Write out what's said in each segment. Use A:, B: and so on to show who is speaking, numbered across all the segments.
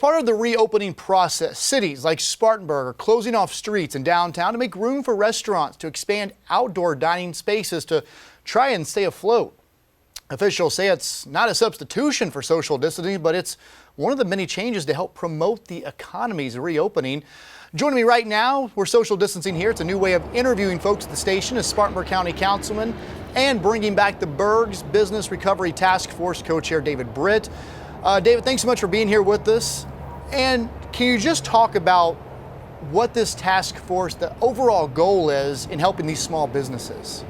A: Part of the reopening process, cities like Spartanburg are closing off streets in downtown to make room for restaurants to expand outdoor dining spaces to try and stay afloat. Officials say it's not a substitution for social distancing, but it's one of the many changes to help promote the economy's reopening. Joining me right now, we're social distancing here. It's a new way of interviewing folks at the station as Spartanburg County Councilman and bringing back the Burg's Business Recovery Task Force co-chair David Britt. David, thanks so much for being here with us. And can you just talk about what this task force, the overall goal is in helping these small businesses?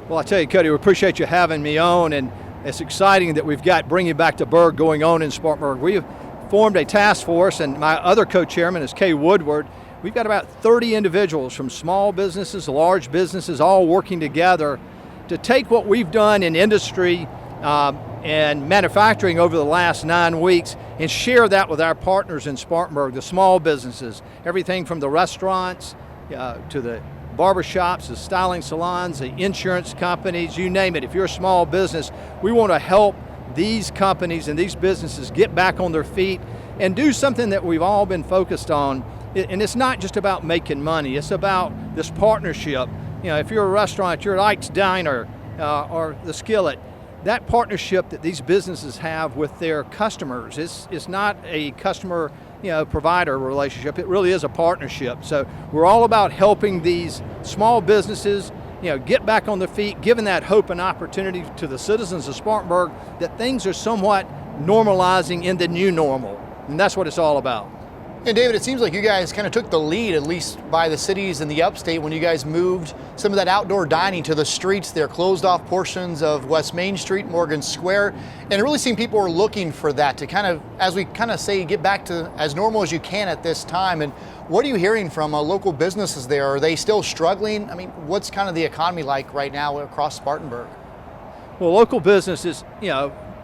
B: Well, I tell you, Cody, we appreciate you having me on, and it's exciting that we've got Bringing Back the Burg going on in Spartanburg. We've formed a task force, and my other co-chairman is Kay Woodward. We've got about 30 individuals from small businesses, large businesses, all working together to take what we've done in industry and manufacturing over the last 9 weeks and share that with our partners in Spartanburg, the small businesses, everything from the restaurants to the barbershops, the styling salons, the insurance companies, you name it. If you're a small business, we want to help these companies and these businesses get back on their feet and do something that we've all been focused on. And it's not just about making money, it's about this partnership. You know, if you're a restaurant, you're at Ike's Diner or the Skillet, that partnership that these businesses have with their customers is not a customer provider relationship. It really is a partnership. So we're all about helping these small businesses get back on their feet, giving that hope and opportunity to the citizens of Spartanburg that things are somewhat normalizing in the new normal. And that's what it's all about.
A: And David, it seems like you guys kind of took the lead, at least by the cities in the upstate, when you guys moved some of that outdoor dining to the streets there, closed off portions of West Main Street, Morgan Square. And it really seemed people were looking for that to kind of, as we kind of say, get back to as normal as you can at this time. And what are you hearing from local businesses there? Are they still struggling? I mean, what's kind of the economy like right now across Spartanburg?
B: Well, local businesses,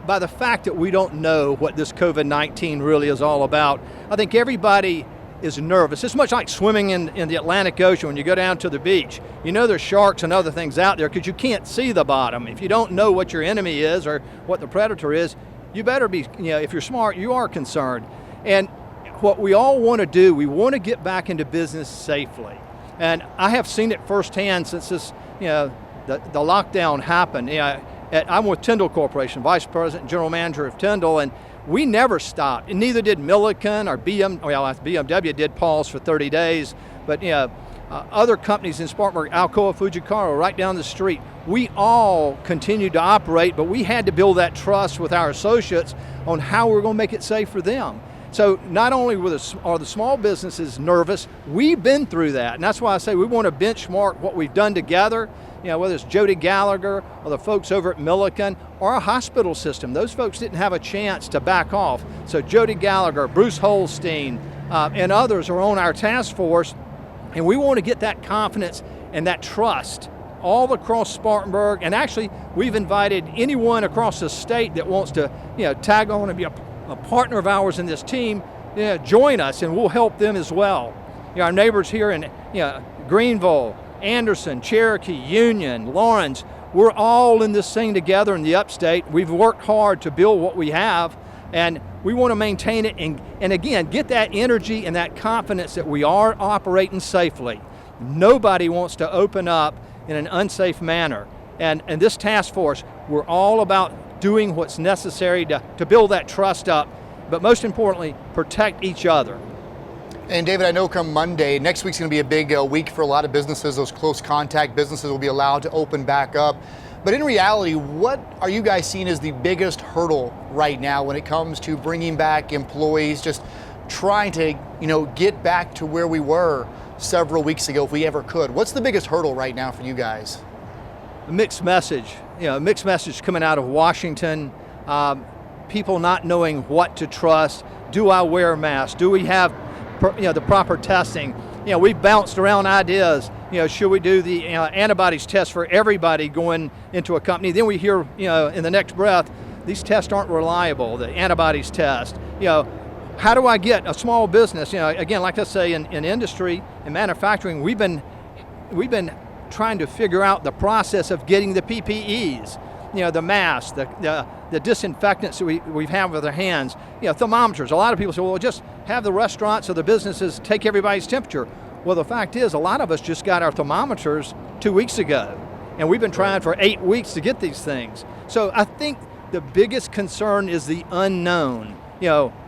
B: by the fact that we don't know what this COVID-19 really is all about, I think everybody is nervous. It's much like swimming in the Atlantic Ocean when you go down to the beach. You know there's sharks and other things out there because you can't see the bottom. If you don't know what your enemy is or what the predator is, you better be, if you're smart, you are concerned. And what we all want to do, we want to get back into business safely. And I have seen it firsthand since this, the lockdown happened. I'm with Tyndall Corporation, Vice President and General Manager of Tyndall, and we never stopped. And neither did Milliken or BMW did pause for 30 days. But other companies in Spartanburg, Alcoa, Fujikara, right down the street, we all continued to operate, but we had to build that trust with our associates on how we're going to make it safe for them. So not only are the small businesses nervous, we've been through that. And that's why I say we want to benchmark what we've done together, whether it's Jody Gallagher or the folks over at Milliken or our hospital system. Those folks didn't have a chance to back off. So Jody Gallagher, Bruce Holstein, and others are on our task force. And we want to get that confidence and that trust all across Spartanburg. And actually, we've invited anyone across the state that wants to tag on and be a partner of ours in this team, join us and we'll help them as well. Our neighbors here in Greenville, Anderson, Cherokee, Union, Lawrence, we're all in this thing together in the upstate. We've worked hard to build what we have, and we want to maintain it and again, get that energy and that confidence that we are operating safely. Nobody wants to open up in an unsafe manner. And this task force, we're all about doing what's necessary to build that trust up, but most importantly, protect each other.
A: And David, I know come Monday, next week's going to be a big week for a lot of businesses. Those close contact businesses will be allowed to open back up. But in reality, what are you guys seeing as the biggest hurdle right now when it comes to bringing back employees, just trying to, get back to where we were several weeks ago if we ever could? What's the biggest hurdle right now for you guys?
B: A mixed message. Mixed message coming out of Washington. People not knowing what to trust. Do I wear a mask? Do we have the proper testing? We've bounced around ideas. Should we do the antibodies test for everybody going into a company? Then we hear, in the next breath, these tests aren't reliable, the antibodies test. How do I get a small business? Again, like I say, in industry and manufacturing, we've been trying to figure out the process of getting the PPEs. the masks, the disinfectants that we've had with our hands, thermometers. A lot of people say, well, just have the restaurants or the businesses take everybody's temperature. Well, the fact is, a lot of us just got our thermometers 2 weeks ago, and we've been trying for 8 weeks to get these things. So I think the biggest concern is the unknown.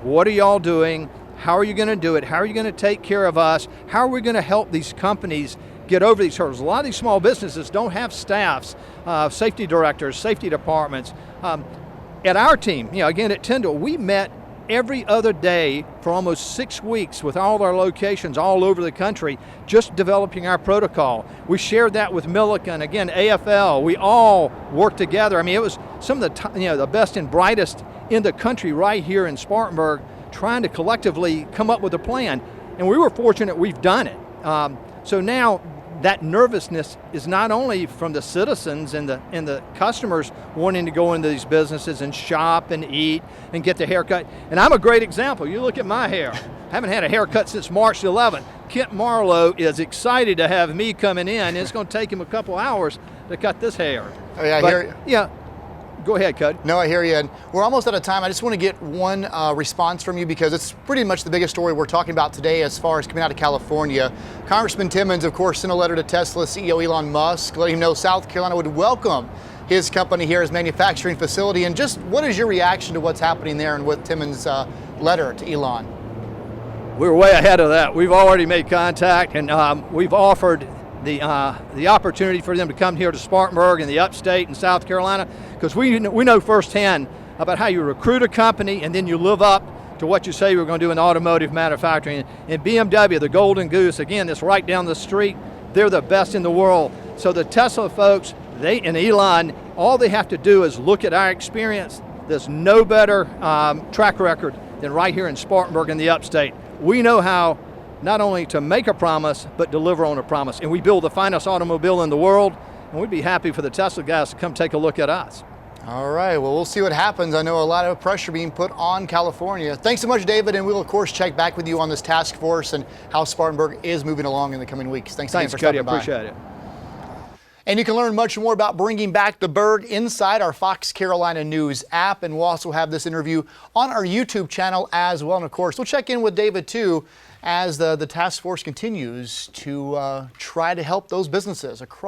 B: What are y'all doing? How are you going to do it? How are you going to take care of us? How are we going to help these companies get over these hurdles? A lot of these small businesses don't have staffs, safety directors, safety departments. At our team, again at Tyndall, we met every other day for almost 6 weeks with all our locations all over the country, just developing our protocol. We shared that with Milliken, again, AFL. We all worked together. I mean, it was some of the best and brightest in the country right here in Spartanburg, trying to collectively come up with a plan. And we were fortunate we've done it. So now that nervousness is not only from the citizens and the customers wanting to go into these businesses and shop and eat and get the haircut. And I'm a great example. You look at my hair. I haven't had a haircut since March 11th. Kent Marlowe is excited to have me coming in, and it's going to take him a couple hours to cut this hair.
A: Oh, yeah, I hear you.
B: Yeah. Go ahead, Cody.
A: No, I hear you. And we're almost out of time. I just want to get one response from you because it's pretty much the biggest story we're talking about today as far as coming out of California. Congressman Timmons, of course, sent a letter to Tesla CEO Elon Musk, letting him know South Carolina would welcome his company here as manufacturing facility. And just what is your reaction to what's happening there and with Timmons' letter to Elon?
B: We're way ahead of that. We've already made contact, and we've offered the opportunity for them to come here to Spartanburg and the upstate in South Carolina, because we know firsthand about how you recruit a company and then you live up to what you say you're going to do in automotive manufacturing. And BMW, the Golden Goose, again, that's right down the street, they're the best in the world. So the Tesla folks, and Elon, all they have to do is look at our experience. There's no better track record than right here in Spartanburg in the upstate. We know how not only to make a promise, but deliver on a promise. And we build the finest automobile in the world, and we'd be happy for the Tesla guys to come take a look at us.
A: All right, well, we'll see what happens. I know a lot of pressure being put on California. Thanks so much, David, and we'll, of course, check back with you on this task force and how Spartanburg is moving along in the coming weeks. Thanks again for stopping by.
B: Appreciate it.
A: And you can learn much more about bringing back the Burg inside our Fox Carolina News app. And we'll also have this interview on our YouTube channel as well. And of course, we'll check in with David too as the task force continues to try to help those businesses across